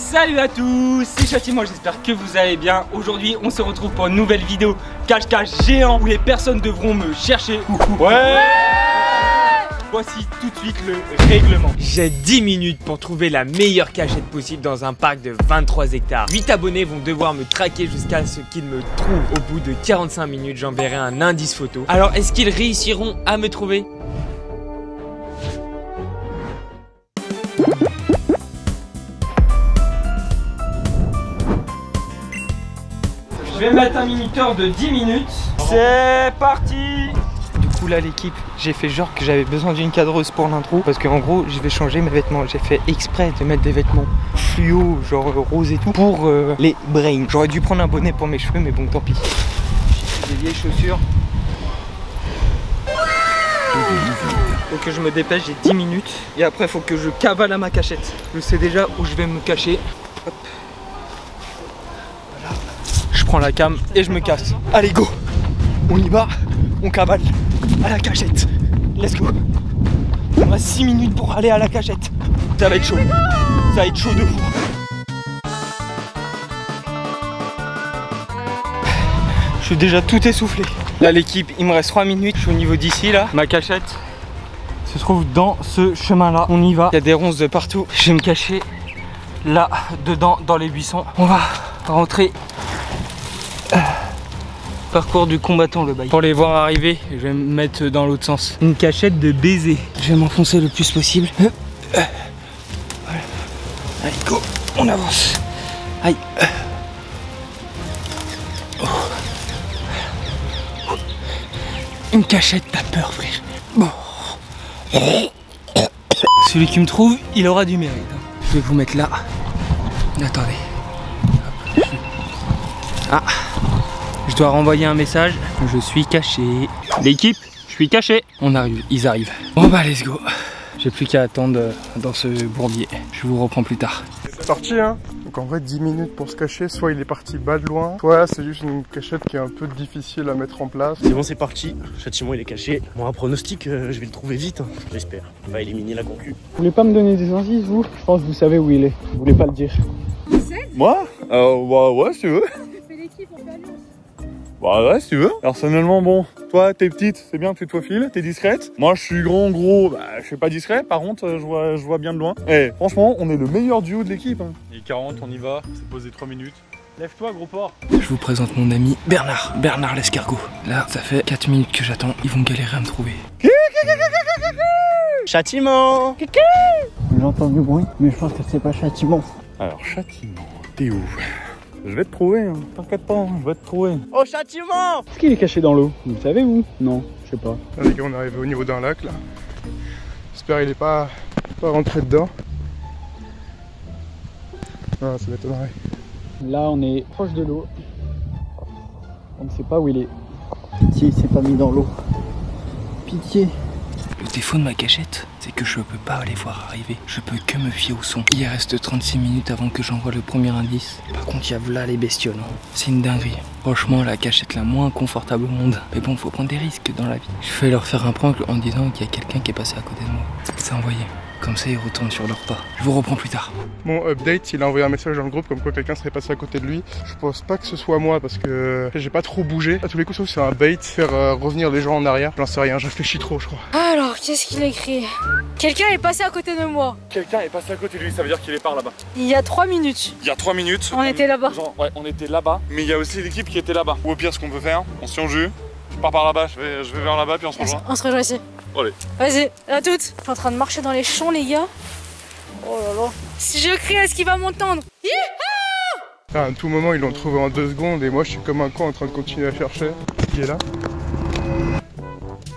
salut à tous, c'est Châtiment, j'espère que vous allez bien. Aujourd'hui on se retrouve pour une nouvelle vidéo cache-cache géant où les personnes devront me chercher. Ouais. Voici tout de suite le règlement. J'ai 10 minutes pour trouver la meilleure cachette possible dans un parc de 23 hectares. 8 abonnés vont devoir me traquer jusqu'à ce qu'ils me trouvent. Au bout de 45 minutes, j'enverrai un indice photo. Alors, est-ce qu'ils réussiront à me trouver? Je vais mettre un minuteur de 10 minutes. C'est parti! Du coup là l'équipe, j'ai fait genre que j'avais besoin d'une cadreuse pour l'intro parce qu'en gros je vais changer mes vêtements. J'ai fait exprès de mettre des vêtements fluo, genre rose et tout pour les brains. J'aurais dû prendre un bonnet pour mes cheveux mais bon tant pis. J'ai des vieilles chaussures. Faut que je me dépêche, j'ai 10 minutes et après faut que je cavale à ma cachette. Je sais déjà où je vais me cacher. Hop. Voilà. Je prends la cam et je me casse. Allez go, on y va, on cavale à la cachette. Let's go. On a 6 minutes pour aller à la cachette. Ça va être chaud. Ça va être chaud de fou. Je suis déjà tout essoufflé. Là l'équipe, il me reste 3 minutes. Je suis au niveau d'ici là. Ma cachette se trouve dans ce chemin là. On y va. Il y a des ronces de partout. Je vais me cacher là dedans dans les buissons. On va rentrer. Parcours du combattant le bail. Pour les voir arriver, je vais me mettre dans l'autre sens. Une cachette de baiser. Je vais m'enfoncer le plus possible. Voilà. Allez go, on avance. Aïe. Oh. Une cachette, t'as peur frère. Bon. Celui qui me trouve, il aura du mérite. Je vais vous mettre là. Attendez. Ah. Je dois renvoyer un message. Je suis caché. L'équipe, je suis caché. On arrive, ils arrivent. Bon bah let's go. J'ai plus qu'à attendre dans ce bourbier. Je vous reprends plus tard. C'est parti hein. Donc en vrai 10 minutes pour se cacher. Soit il est parti bas de loin, soit c'est juste une cachette qui est un peu difficile à mettre en place. C'est bon, c'est parti. Châtiment il est caché. Bon, un pronostic, je vais le trouver vite, hein. J'espère. On va éliminer la concu. Vous voulez pas me donner des indices vous? Je pense que vous savez où il est. Vous voulez pas le dire? Moi ouais si tu veux. Bah ouais si tu veux. Personnellement bon, toi t'es petite, c'est bien que tu te faufiles, t'es discrète. Moi je suis grand, gros, bah je suis pas discret, par contre je vois bien de loin. Eh franchement on est le meilleur duo de l'équipe hein. Il est 40, on y va, c'est posé 3 minutes. Lève-toi gros porc. Je vous présente mon ami Bernard. Bernard l'escargot. Là ça fait 4 minutes que j'attends. Ils vont galérer à me trouver. Châtiment. J'entends du bruit, mais je pense que c'est pas Châtiment. Alors Châtiment, t'es où? Je vais te trouver, hein. T'inquiète pas, je vais te trouver. Oh Châtiment. Est-ce qu'il est caché dans l'eau? Vous le savez où? Non, je sais pas. Là, les gars, on est arrivé au niveau d'un lac là. J'espère qu'il est pas rentré dedans. Non, ça m'étonnerait. Là on est proche de l'eau. On ne sait pas où il est. Pitié, il s'est pas mis dans l'eau. Pitié. Le défaut de ma cachette, c'est que je peux pas les voir arriver. Je peux que me fier au son. Il reste 36 minutes avant que j'envoie le premier indice. Par contre, il y a là les bestioles. C'est une dinguerie. Franchement, la cachette la moins confortable au monde. Mais bon, faut prendre des risques dans la vie. Je vais leur faire un prank en disant qu'il y a quelqu'un qui est passé à côté de moi. C'est envoyé. Comme ça, ils retournent sur leur pas. Je vous reprends plus tard. Mon update, il a envoyé un message dans le groupe comme quoi quelqu'un serait passé à côté de lui. Je pense pas que ce soit moi parce que j'ai pas trop bougé. À tous les coups, sauf c'est un bait, faire revenir les gens en arrière. J'en sais rien, je réfléchis trop, je crois. Alors, qu'est-ce qu'il a écrit? Quelqu'un est passé à côté de moi. Quelqu'un est passé à côté de lui, ça veut dire qu'il est par là-bas. Il y a 3 minutes. Il y a 3 minutes. On était là-bas. Ouais, on était là-bas. Mais il y a aussi l'équipe qui était là-bas. Ou au pire, ce qu'on peut faire, on se tient au jus. Je pars par là-bas, je vais vers là-bas, puis on se rejoint. On se rejoint ici. Allez. Vas-y, à toutes. Je suis en train de marcher dans les champs, les gars. Oh là là. Si je crie, est-ce qu'il va m'entendre? À tout moment, ils l'ont trouvé en 2 secondes et moi, je suis comme un con en train de continuer à chercher. Qui est là?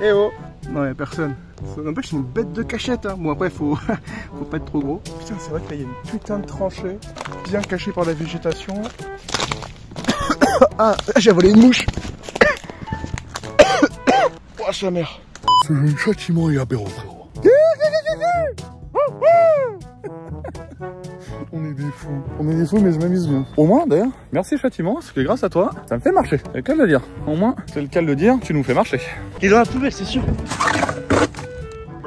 Eh oh! Non, y'a personne. Ça n'empêche, c'est une bête de cachette. Hein. Bon, après, faut pas être trop gros. Putain, c'est vrai qu'il y a une putain de tranchée, bien cachée par la végétation. Ah, j'ai volé une mouche. Oh, sa mère. C'est un Châtiment et apéro frérot. On est des fous. On est des fous mais je m'amuse bien. Au moins d'ailleurs, merci Châtiment, parce que grâce à toi, ça me fait marcher. C'est le cas de le dire. Au moins, c'est le cas de le dire, tu nous fais marcher. Il est dans la poubelle, c'est sûr.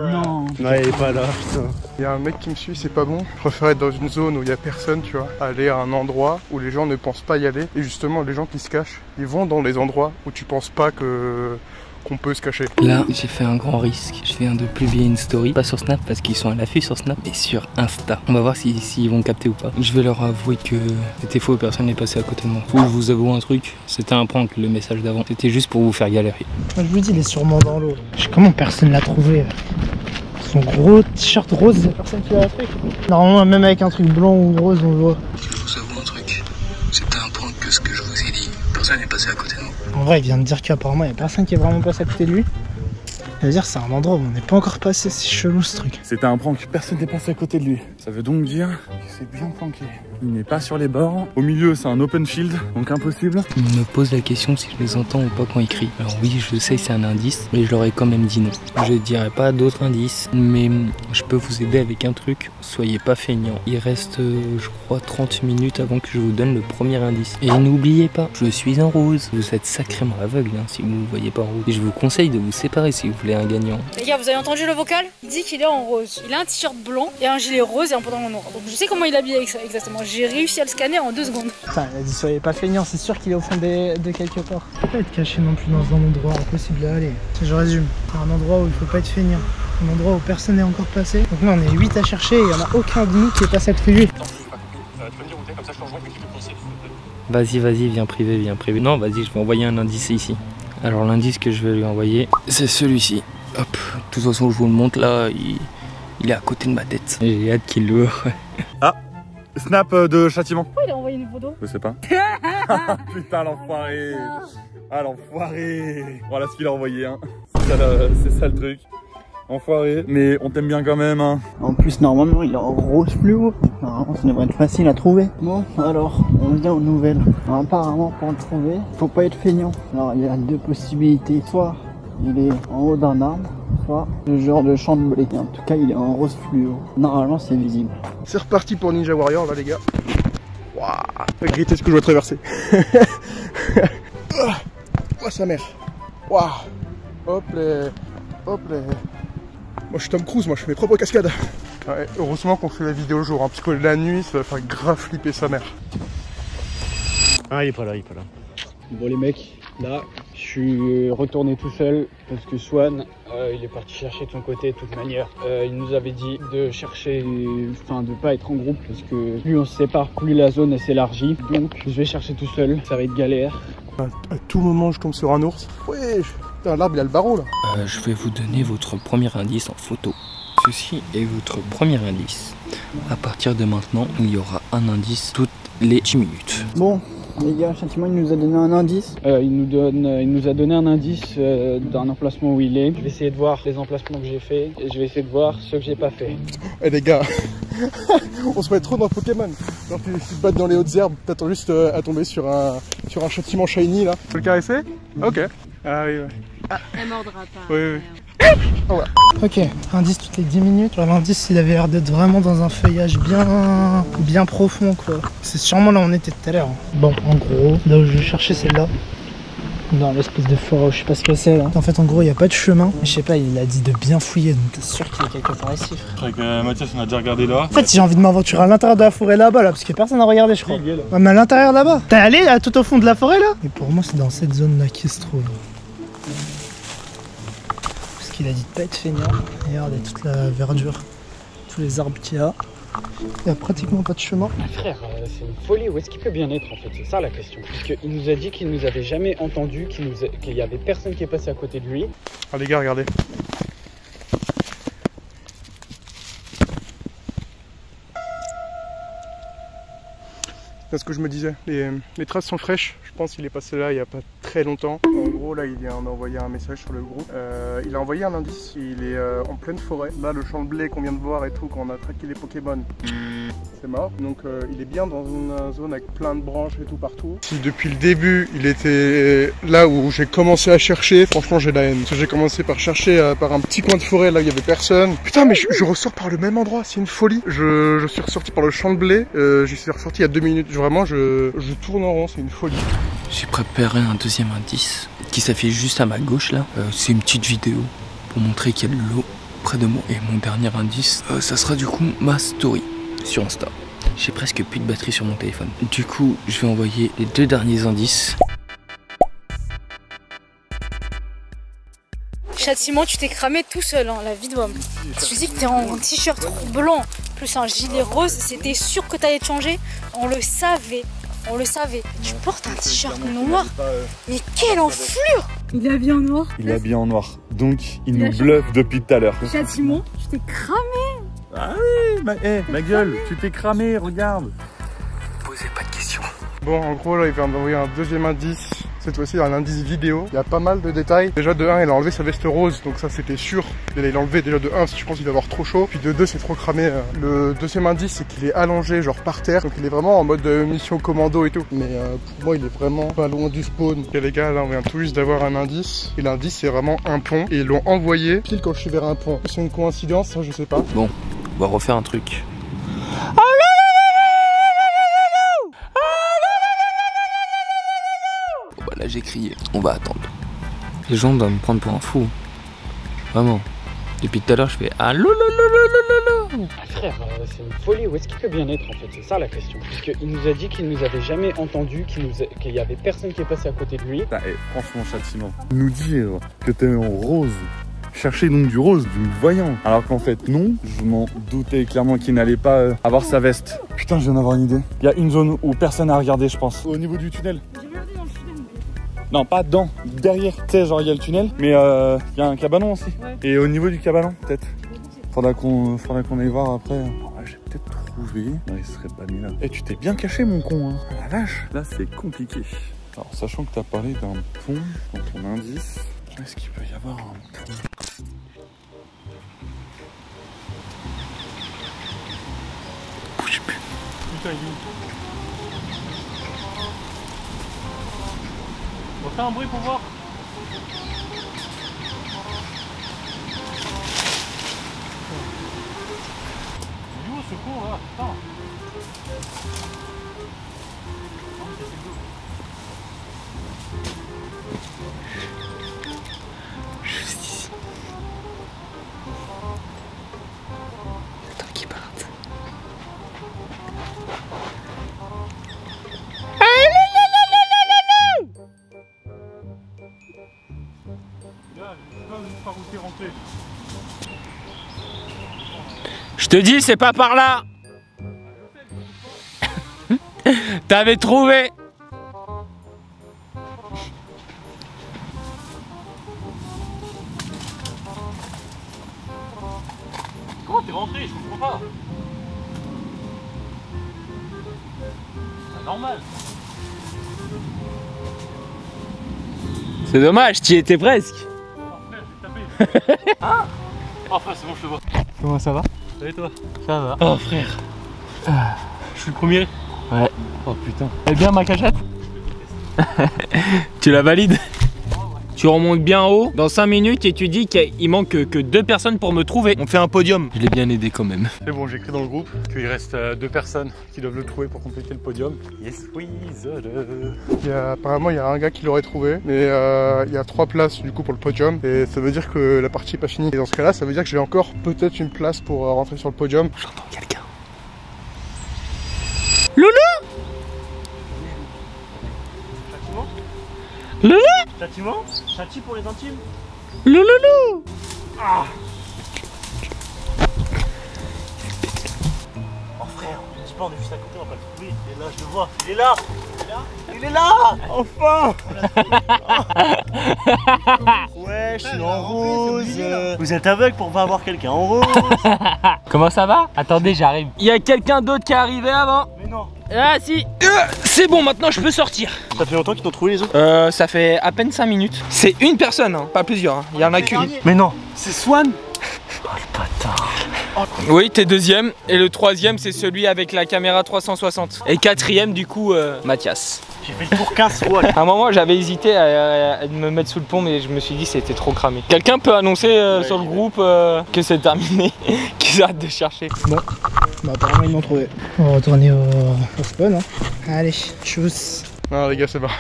Non. Ouais, il est pas là, putain. Il y a un mec qui me suit, c'est pas bon. Je préfère être dans une zone où il y a personne, tu vois. Aller à un endroit où les gens ne pensent pas y aller. Et justement, les gens qui se cachent, ils vont dans les endroits où tu penses pas qu'on peut se cacher. Là, j'ai fait un grand risque. Je viens de publier une story, pas sur Snap parce qu'ils sont à l'affût sur Snap, mais sur Insta. On va voir s'ils vont capter ou pas. Je vais leur avouer que c'était faux, personne n'est passé à côté de moi. Faut que je vous avoue un truc, c'était un prank le message d'avant. C'était juste pour vous faire galérer. Moi, je vous dis, il est sûrement dans l'eau. Comment personne l'a trouvé? Son gros t-shirt rose, c'est personne qui l'a fait. Normalement, même avec un truc blanc ou rose, on le voit. Je vous avoue un truc, c'était un prank que ce que je vous ai dit. Personne n'est passé à côté de moi. En vrai, il vient de dire qu'apparemment, il n'y a personne qui est vraiment passé à côté de lui. Ça veut dire c'est un endroit où on n'est pas encore passé, c'est chelou ce truc. C'était un prank, personne n'est passé à côté de lui. Ça veut donc dire qu'il s'est bien planqué. Il n'est pas sur les bords. Au milieu, c'est un open field, donc impossible. Il me pose la question si je les entends ou pas quand ils crient. Alors oui, je sais que c'est un indice, mais je leur ai quand même dit non. Je dirais pas d'autres indices, mais je peux vous aider avec un truc. Soyez pas feignants. Il reste, je crois, 30 minutes avant que je vous donne le premier indice. Et n'oubliez pas, je suis en rose. Vous êtes sacrément aveugle si vous ne voyez pas en rose. Et je vous conseille de vous séparer si vous voulez un gagnant. Les gars, vous avez entendu le vocal? Il dit qu'il est en rose. Il a un t-shirt blanc et un gilet rose et un pantalon noir. Donc je sais comment il est habillé avec ça exactement. J'ai réussi à le scanner en 2 secondes. Putain, il a dit soyez pas feignants, c'est sûr qu'il est au fond de quelque part. Il faut pas être caché non plus dans un endroit impossible à aller. Je résume, c'est un endroit où il faut pas être feignant. Un endroit où personne n'est encore passé. Donc là on est 8 à chercher et il n'y en a aucun de nous qui est passé à côté de lui. Vas-y, viens privé. Non, vas-y, je vais envoyer un indice ici. Alors l'indice que je vais lui envoyer, c'est celui-ci. Hop, de toute façon je vous le montre là, il est à côté de ma tête. J'ai hâte qu'il le voit. Ah, snap de châtiment. Pourquoi il a envoyé une photo? Je sais pas. Putain, l'enfoiré. Ah, l'enfoiré. Voilà ce qu'il a envoyé, hein. C'est ça le truc. Enfoiré, mais on t'aime bien quand même, hein. En plus, normalement, il est en rose fluo. Normalement, ça devrait être facile à trouver. Bon, alors, on vient aux nouvelles. Alors, apparemment, pour le trouver, faut pas être feignant. Alors, il y a 2 possibilités. Soit il est en haut d'un arbre, soit le genre de champ de blé. Et en tout cas, il est en rose fluo. Normalement, c'est visible. C'est reparti pour Ninja Warrior, là, les gars. Waouh, regrettez ce que je dois traverser. Oh, sa mère. Waouh. Hop là. Hop là. Moi je suis Tom Cruise, moi je fais mes propres cascades. Ouais, heureusement qu'on fait la vidéo le jour, hein, parce que la nuit ça va faire grave flipper sa mère. Ah, il est pas là. Bon les mecs, là je suis retourné tout seul parce que Swan il est parti chercher de son côté de toute manière. Il nous avait dit de chercher, enfin de pas être en groupe parce que plus on se sépare, plus la zone elle s'élargit. Donc je vais chercher tout seul, ça va être galère. À tout moment je tombe sur un ours. Ouais, putain, l'arbre il a le barreau là. Je vais vous donner votre premier indice en photo. Ceci est votre premier indice. À partir de maintenant, il y aura un indice toutes les 10 minutes. Bon, les gars, Châtiment, il nous a donné un indice. Il nous a donné un indice d'un emplacement où il est. Je vais essayer de voir les emplacements que j'ai fait et je vais essayer de voir ceux que j'ai pas fait. Eh les gars, on se met trop dans Pokémon. Genre tu te battes dans les hautes herbes, t'attends juste à tomber sur un châtiment shiny là. Tu peux le caresser? Ok. Ah oui, ouais. Elle mordra pas. Oui. Oh, ouais. Ok, indice toutes les 10 minutes. L'indice il avait l'air d'être vraiment dans un feuillage bien profond quoi. C'est sûrement là où on était tout à l'heure. Bon, en gros, là où je cherchais c'est là. Dans l'espèce de forêt, je sais pas ce que c'est là. En fait en gros il n'y a pas de chemin. Mais je sais pas, il a dit de bien fouiller donc c'est sûr qu'il est quelque part ici frère. Je crois que Mathias on a déjà regardé là. En fait j'ai envie de m'aventurer à l'intérieur de la forêt là-bas là parce que personne n'a regardé je crois. Ouais, mais à l'intérieur là-bas. T'es allé là tout au fond de la forêt là? Et pour moi c'est dans cette zone là qu'il se trouve. Parce qu'il a dit de pas être feignant. Regardez toute la verdure, tous les arbres qu'il y a. Il n'y a pratiquement pas de chemin. Frère, c'est une folie. Où est-ce qu'il peut bien être en fait? C'est ça la question. Parce qu'il nous a dit qu'il nous avait jamais entendu, qu'il y avait personne qui est passé à côté de lui. Ah les gars, regardez. C'est ce que je me disais, les traces sont fraîches, je pense qu'il est passé là il n'y a pas très longtemps. En gros là il a envoyé un message sur le groupe, il a envoyé un indice, il est en pleine forêt. Là le champ de blé qu'on vient de voir et tout, quand on a traqué les Pokémon, c'est mort. Donc il est bien dans une zone avec plein de branches et tout partout. Si depuis le début il était là où j'ai commencé à chercher, franchement j'ai la haine. Parce que j'ai commencé par chercher par un petit coin de forêt, là il y avait personne. Putain mais je ressors par le même endroit, c'est une folie. Je suis ressorti par le champ de blé, j'y suis ressorti il y a 2 minutes. Vraiment, je tourne en rond, c'est une folie. J'ai préparé un deuxième indice qui s'affiche juste à ma gauche là. C'est une petite vidéo pour montrer qu'il y a de l'eau près de moi. Et mon dernier indice, ça sera du coup ma story sur Insta. J'ai presque plus de batterie sur mon téléphone. Du coup, je vais envoyer les 2 derniers indices. Châtiment, tu t'es cramé tout seul, hein, la vie de homme. Tu dis que t'es en t-shirt blanc plus un gilet rose, c'était sûr que t'allais te changer. On le savait, on le savait. Tu portes un t-shirt noir, mais quelle enflure! Il est habillé en noir. Il est habillé en noir, donc il nous bluffe depuis tout à l'heure. Châtiment, tu t'es cramé. Ah oui, ma gueule, tu t'es cramé, regarde. Posez pas de questions. Bon, en gros, là, il vient d'envoyer un deuxième indice. Cette fois-ci, un indice vidéo. Il y a pas mal de détails. Déjà, de 1, il a enlevé sa veste rose. Donc ça, c'était sûr. Il a enlevé déjà de 1, parce que je pense qu'il va avoir trop chaud. Puis de 2, c'est trop cramé. Le deuxième indice, c'est qu'il est allongé, genre par terre. Donc il est vraiment en mode mission commando et tout. Mais pour moi, il est vraiment pas loin du spawn. Ok les gars, là, on vient tout juste d'avoir un indice. Et l'indice, c'est vraiment un pont. Et ils l'ont envoyé pile quand je suis vers un pont. C'est une coïncidence, ça, je sais pas. Bon, on va refaire un truc. Là j'ai crié, on va attendre. Les gens doivent me prendre pour un fou. Vraiment. Depuis tout à l'heure je fais allô. Frère, c'est une folie, où est-ce qu'il peut bien être en fait? C'est ça la question. Parce qu'il nous a dit qu'il nous avait jamais entendu, qu'il y avait personne qui est passé à côté de lui. Franchement, Châtiment, nous dire que t'es en rose, chercher donc du rose, du voyant, alors qu'en fait non, je m'en doutais clairement qu'il n'allait pas avoir sa veste. Putain, je viens d'avoir une idée. Il y a une zone où personne n'a regardé, je pense. Au niveau du tunnel. Non, pas dedans, derrière, tu sais, genre il y a le tunnel, mais il y a un cabanon aussi. Ouais. Et au niveau du cabanon, peut-être. Faudra qu'on aille voir après. J'ai peut-être trouvé. Non, il serait pas mis là. Et tu t'es bien caché, mon con, hein. La vache, là c'est compliqué. Alors, sachant que t'as parlé d'un pont dans ton indice, est-ce qu'il peut y avoir un pont? Bouge plus. Putain, il est où? On va faire un bruit pour voir. Il est où ce con là? Putain. Juste ici. Attends qu'il parte. Je te dis, c'est pas par là. T'avais trouvé. Comment t'es rentré? Je comprends pas. C'est normal. C'est dommage, t'y étais presque. Oh frère, je vais taper. Ah oh frère, c'est bon, je te vois. Comment ça va? Salut toi. Ça va. Oh frère. Je suis le premier. Ouais. Oh putain. Elle est bien ma cachette? Tu la valides? Tu remontes bien haut dans 5 minutes et tu dis qu'il manque que 2 personnes pour me trouver. On fait un podium. Je l'ai bien aidé quand même. C'est bon, j'ai écrit dans le groupe qu'il reste 2 personnes qui doivent le trouver pour compléter le podium. Yes, oui, Apparemment, il y a un gars qui l'aurait trouvé, mais il y a 3 places du coup pour le podium. Et ça veut dire que la partie n'est pas finie. Et dans ce cas-là, ça veut dire que j'ai encore peut-être une place pour rentrer sur le podium. J'entends quelqu'un. Loulou! Loulou! Châtiment? Châti pour les intimes? Loulou! Ah! Oh frère, dis pas, on est juste à côté, on va pas le trouver. Il est là, je le vois. Il est là! Il est là! Enfin! Ouais, je suis en rose. Vous êtes aveugle pour pas avoir quelqu'un en rose. Comment ça va? Attendez, j'arrive. Il y a quelqu'un d'autre qui est arrivé avant. Mais non. Ah si. C'est bon, maintenant je peux sortir. Ça fait longtemps qu'ils t'ont trouvé les autres? Ça fait à peine 5 minutes. C'est une personne, hein, pas plusieurs. Hein. Il y en a qu'une. Mais non, c'est Swan. Oh le bâtard. Oui, t'es deuxième. Et le troisième, c'est celui avec la caméra 360. Et quatrième, du coup, Mathias. J'ai fait le tour 15 fois. À un moment, j'avais hésité à me mettre sous le pont, mais je me suis dit c'était trop cramé. Quelqu'un peut annoncer sur le groupe que c'est terminé, qu'ils arrêtent de chercher. Bon, bah apparemment ils m'ont trouvé. On va retourner au spawn. Hein. Allez, tchuss. Non les gars, c'est pas.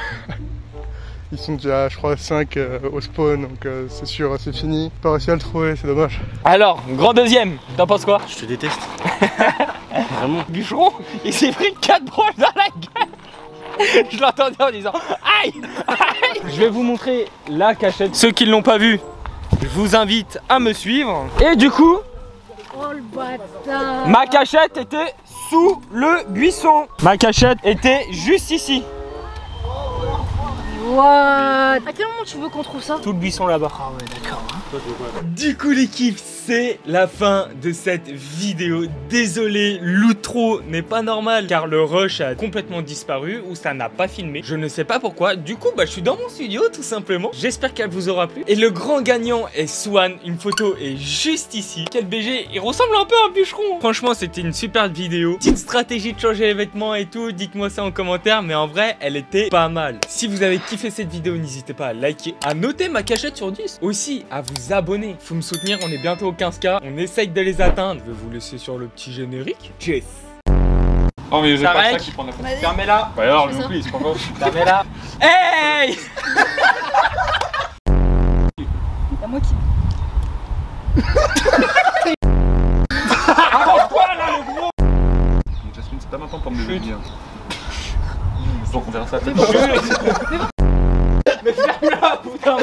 Ils sont déjà, je crois, 5 au spawn, donc c'est sûr, c'est fini. Pas réussi à le trouver, c'est dommage. Alors, grand deuxième, t'en penses quoi? Je te déteste. Vraiment. Bûcheron, il s'est pris 4 branches dans la gueule. Je l'entendais en disant aïe, aïe. Je vais vous montrer la cachette. Ceux qui ne l'ont pas vu, je vous invite à me suivre. Et du coup, Oh le bâtard. ma cachette était sous le buisson. Ma cachette était juste ici. What? À quel moment tu veux qu'on trouve ça? Tout le buisson là-bas. Ah ouais, d'accord. Du coup l'équipe, c'est la fin de cette vidéo. Désolé, l'outro n'est pas normal car le rush a complètement disparu ou ça n'a pas filmé. Je ne sais pas pourquoi. Du coup, je suis dans mon studio tout simplement. J'espère qu'elle vous aura plu. Et le grand gagnant est Swan. Une photo est juste ici. Quel BG, il ressemble un peu à un bûcheron. Franchement, c'était une super vidéo. Petite stratégie de changer les vêtements et tout. Dites-moi ça en commentaire. Mais en vrai, elle était pas mal. Si vous avez kiffé cette vidéo, n'hésitez pas à liker, à noter ma cachette sur 10. Aussi, à vous abonner. Faut me soutenir, on est bientôt au 15K. On essaye de les atteindre. Je vais vous laisser sur le petit générique. Cheers. Oh mais j'ai pas Tarek, ça qui prend la photo. fermez-la. Bah alors, Je fais ça. please, pourquoi? Fermez-la. Hey! C'est moi qui. Jasmine, c'est pas maintenant pour me lever bien. Donc on verra ça. Mais ferme-la, putain,